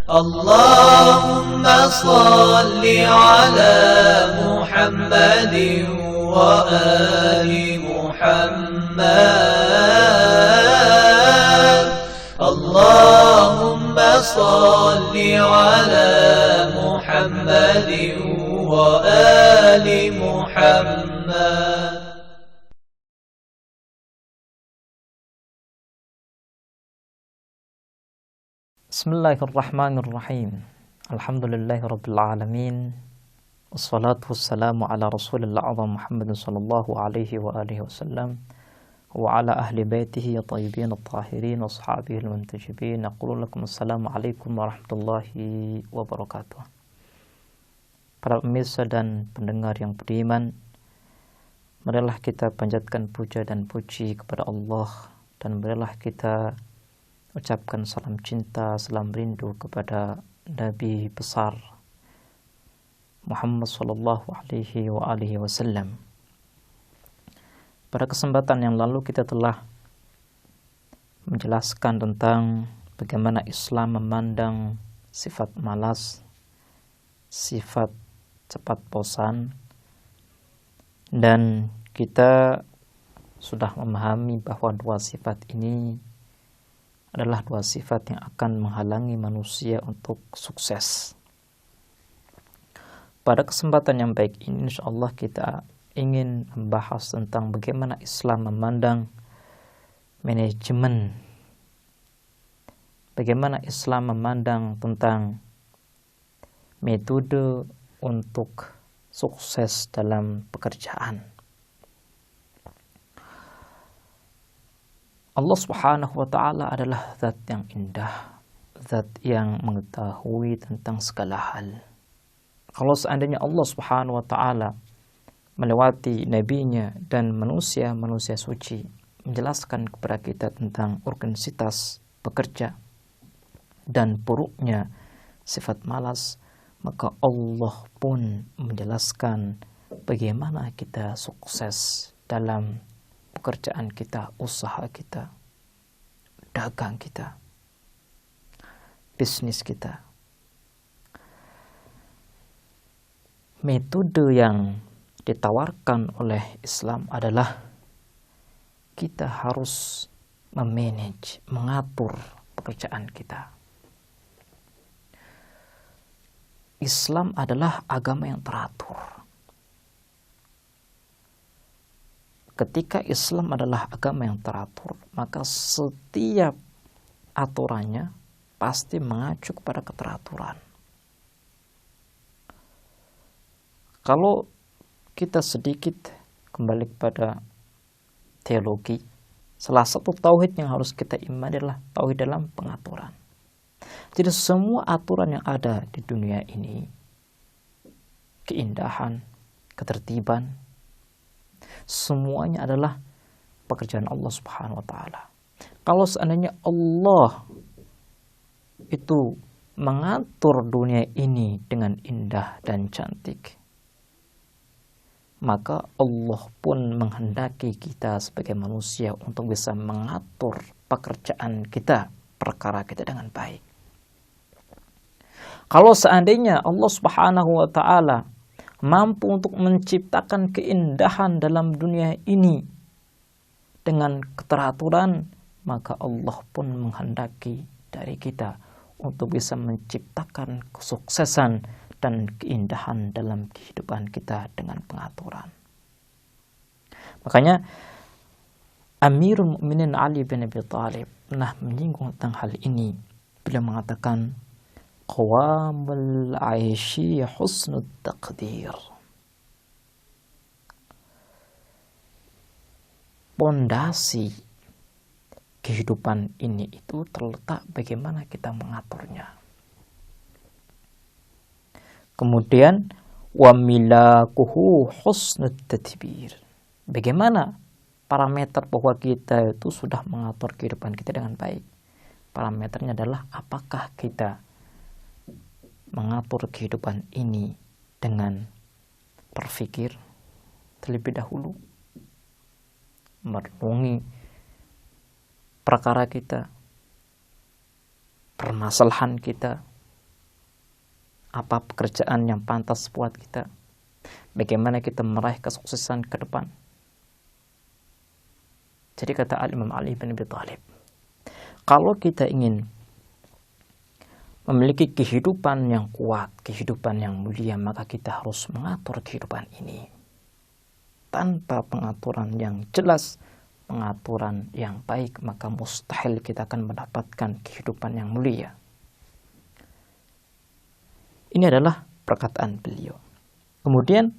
اللهم صل على محمد وآل محمد. اللهم صل على محمد وآل محمد. Bismillahirrahmanirrahim. Alhamdulillahirabbil alamin. Wassalatu wassalamu ala Rasulillah azam Muhammadin sallallahu alaihi wa alihi wasallam wa ala ahli baitihi at-tayyibin at-tahirin wa ashabihi al-muntajibin. Aqulu lakum assalamu alaikum warahmatullahi wabarakatuh. Para pemirsa dan pendengar yang beriman, marilah kita panjatkan puja dan puji kepada Allah, dan marilah kita ucapkan salam cinta, salam rindu kepada Nabi besar Muhammad sallallahu alaihi wa alihi wasallam. Pada kesempatan yang lalu kita telah menjelaskan tentang bagaimana Islam memandang sifat malas, sifat cepat bosan, dan kita sudah memahami bahwa dua sifat ini adalah dua sifat yang akan menghalangi manusia untuk sukses. Pada kesempatan yang baik ini, insyaallah kita ingin membahas tentang bagaimana Islam memandang manajemen, bagaimana Islam memandang tentang metode untuk sukses dalam pekerjaan. Allah Subhanahu wa ta'ala adalah zat yang indah, zat yang mengetahui tentang segala hal. Kalau seandainya Allah Subhanahu wa ta'ala melewati nabinya dan manusia suci menjelaskan kepada kita tentang organisasi bekerja dan buruknya sifat malas, maka Allah pun menjelaskan bagaimana kita sukses dalam pekerjaan kita, usaha kita, dagang kita, bisnis kita. Metode yang ditawarkan oleh Islam adalah kita harus memanage, mengatur pekerjaan kita. Islam adalah agama yang teratur. Ketika Islam adalah agama yang teratur, maka setiap aturannya pasti mengacu kepada keteraturan. Kalau kita sedikit kembali kepada teologi, salah satu tauhid yang harus kita imani adalah tauhid dalam pengaturan. Jadi semua aturan yang ada di dunia ini, keindahan, ketertiban, semuanya adalah pekerjaan Allah Subhanahu wa ta'ala. Kalau seandainya Allah itu mengatur dunia ini dengan indah dan cantik, maka Allah pun menghendaki kita sebagai manusia untuk bisa mengatur pekerjaan kita, perkara kita dengan baik. Kalau seandainya Allah Subhanahu wa ta'ala mampu untuk menciptakan keindahan dalam dunia ini dengan keteraturan, maka Allah pun menghendaki dari kita untuk bisa menciptakan kesuksesan dan keindahan dalam kehidupan kita dengan pengaturan. Makanya Amirul Mukminin Ali bin Abi Thalib pernah menyinggung tentang hal ini. Beliau mengatakan, qawamul aishi husnud taqdir. Pondasi kehidupan ini itu terletak bagaimana kita mengaturnya. Kemudian wa milakuhu husnud tadbir. Bagaimana parameter bahwa kita itu sudah mengatur kehidupan kita dengan baik? Parameternya adalah apakah kita mengatur kehidupan ini dengan berpikir terlebih dahulu, merenungi perkara kita, permasalahan kita, apa pekerjaan yang pantas buat kita, bagaimana kita meraih kesuksesan ke depan. Jadi kata Imam Ali bin Abi Thalib, kalau kita ingin memiliki kehidupan yang kuat, kehidupan yang mulia, maka kita harus mengatur kehidupan ini. Tanpa pengaturan yang jelas, pengaturan yang baik, maka mustahil kita akan mendapatkan kehidupan yang mulia. Ini adalah perkataan beliau. Kemudian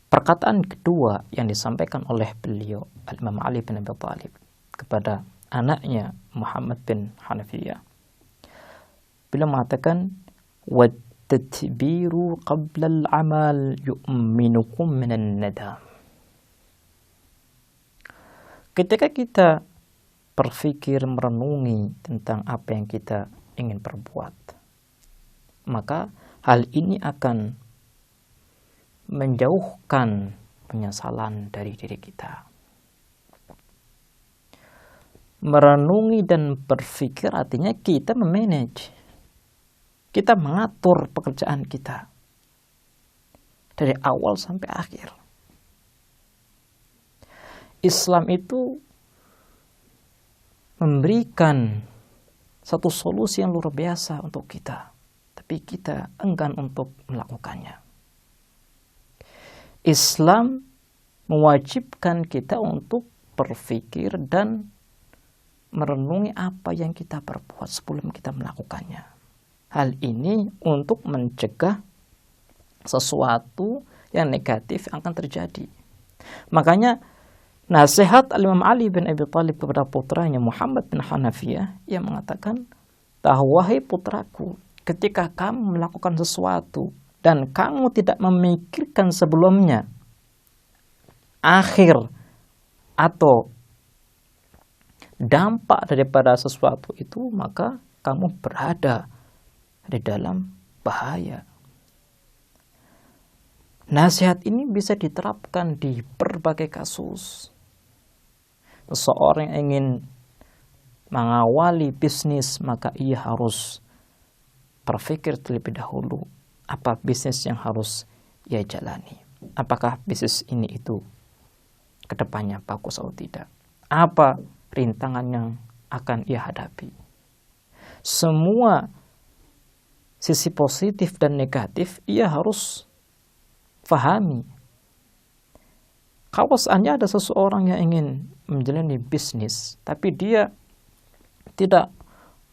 perkataan kedua yang disampaikan oleh beliau, Imam Ali bin Abi Thalib, kepada anaknya Muhammad bin Hanafiyah. Beliau mengatakan, "Wat-tadbiru qabla al-amal yu'minukum minan nadam." Ketika kita berpikir, merenungi tentang apa yang kita ingin perbuat, maka hal ini akan menjauhkan penyesalan dari diri kita. Merenungi dan berpikir artinya kita memanage, kita mengatur pekerjaan kita dari awal sampai akhir. Islam itu memberikan satu solusi yang luar biasa untuk kita, tapi kita enggan untuk melakukannya. Islam mewajibkan kita untuk berpikir dan merenungi apa yang kita perbuat sebelum kita melakukannya. Hal ini untuk mencegah sesuatu yang negatif yang akan terjadi. Makanya nasihat Imam Ali bin Abi Thalib kepada putranya Muhammad bin Hanafiyah, yang mengatakan, "Wahai putraku, ketika kamu melakukan sesuatu dan kamu tidak memikirkan sebelumnya akhir atau dampak daripada sesuatu itu, maka kamu berada di dalam bahaya." Nasihat ini bisa diterapkan di berbagai kasus. Seseorang yang ingin mengawali bisnis, maka ia harus berpikir terlebih dahulu apa bisnis yang harus ia jalani. Apakah bisnis ini itu kedepannya bagus atau tidak? Apa rintangan yang akan ia hadapi? Semua sisi positif dan negatif ia harus fahami. Kalau seandainya ada seseorang yang ingin menjalani bisnis, tapi dia tidak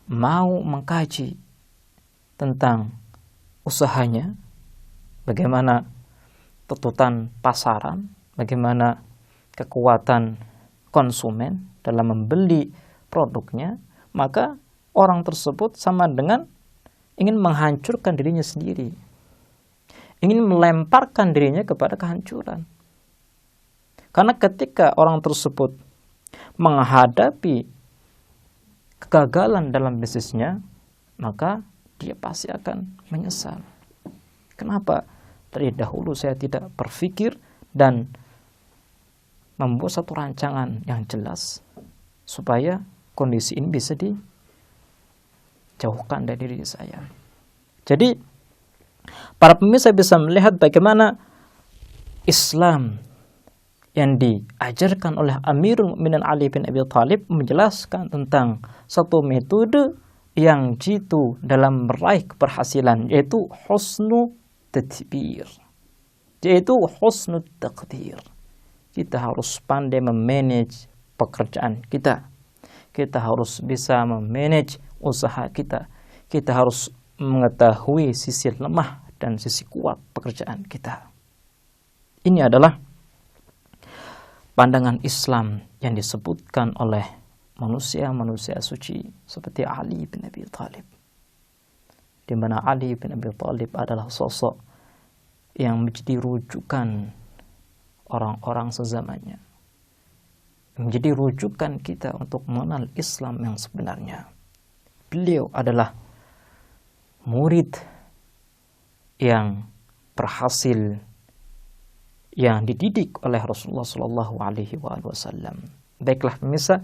mau mengkaji tentang usahanya, bagaimana tuntutan pasaran, bagaimana kekuatan konsumen dalam membeli produknya, maka orang tersebut sama dengan ingin menghancurkan dirinya sendiri, ingin melemparkan dirinya kepada kehancuran. Karena ketika orang tersebut menghadapi kegagalan dalam bisnisnya, maka dia pasti akan menyesal. Kenapa? Dari dahulu saya tidak berpikir dan membuat satu rancangan yang jelas supaya kondisi ini bisa dijauhkan dari diri saya. Jadi para pemirsa bisa melihat bagaimana Islam yang diajarkan oleh Amirul Mukminin Ali bin Abi Thalib menjelaskan tentang satu metode yang jitu dalam meraih keberhasilan, yaitu husnu tadbir, yaitu husnu taqdir. Kita harus pandai memanage pekerjaan kita. Kita harus bisa memanage usaha kita. Kita harus mengetahui sisi lemah dan sisi kuat pekerjaan kita. Ini adalah pandangan Islam yang disebutkan oleh manusia-manusia suci seperti Ali bin Abi Thalib, di mana Ali bin Abi Thalib adalah sosok yang menjadi rujukan orang-orang sezamannya, menjadi rujukan kita untuk mengenal Islam yang sebenarnya. Beliau adalah murid yang berhasil, yang dididik oleh Rasulullah Shallallahu Alaihi Wasallam. Baiklah pemirsa,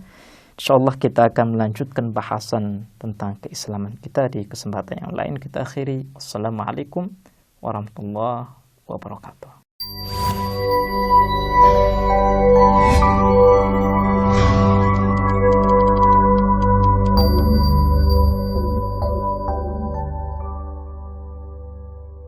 Insyaallah kita akan melanjutkan bahasan tentang keislaman kita di kesempatan yang lain. Kita akhiri. Wassalamualaikum warahmatullahi wabarakatuh.